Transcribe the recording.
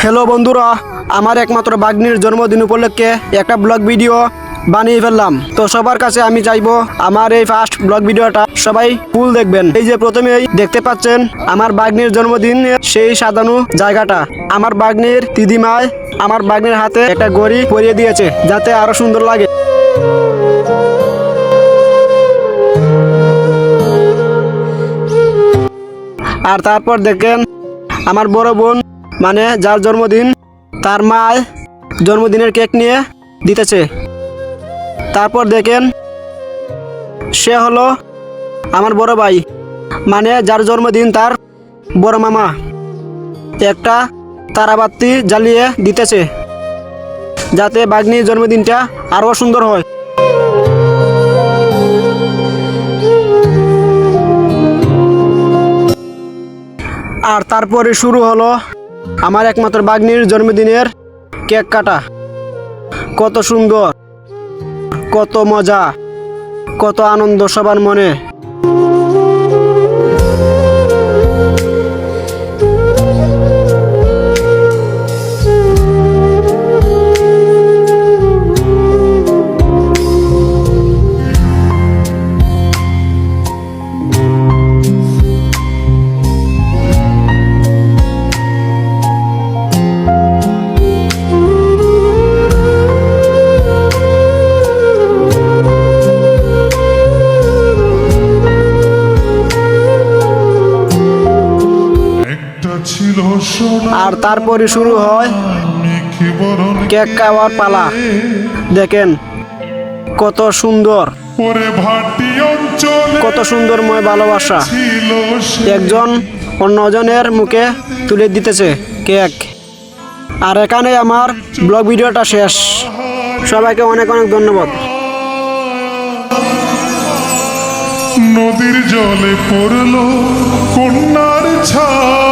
Hello বন্ধুরা, আমার একমাত্র ভাগ্নির জন্মদিন উপলক্ষে একটা ব্লগ ভিডিও বানিয়ে ফেললাম। তো সবার কাছে আমি চাইবো আমার এই ফার্স্ট ব্লগ ভিডিওটা সবাই ফুল দেখবেন। এই যে প্রথমেই দেখতে পাচ্ছেন আমার ভাগ্নির জন্মদিন, সেই সাজানো জায়গাটা। আমার ভাগ্নির দিদিমায় আমার ভাগ্নির হাতে একটা ঘড়ি পরিয়ে দিয়েছে যাতে আরো সুন্দর লাগে। আর তারপর দেখেন আমার বড় বোন মানে যার জন্মদিন, তার মায় জন্মদিনের কেক নিয়ে দিতেছে। তারপর দেখেন সে হলো আমার বড় ভাই মানে যার জন্মদিন, তার বড় মামা একটা তারাবাতি জ্বালিয়ে দিতেছে যাতে ভাগ্নির জন্মদিনটা আরো সুন্দর হয়। আর তারপরে শুরু হলো আমার একমাত্র ভাগ্নির জন্মদিনের কেক কাটা। কত সুন্দর, কত মজা, কত আনন্দ সবার মনে। আর তারপরে শুরু হয় কেক খাওয়ার পালা। দেখেন কত সুন্দর, কত সুন্দরময় ভালোবাসা একজন অন্যজনের মুখে তুলে দিতেছে কেক। আর এখানে আমার ব্লগ ভিডিওটা শেষ। সবাইকে অনেক অনেক ধন্যবাদ। নদীর জলে পড়লো কন্যার ছায়া।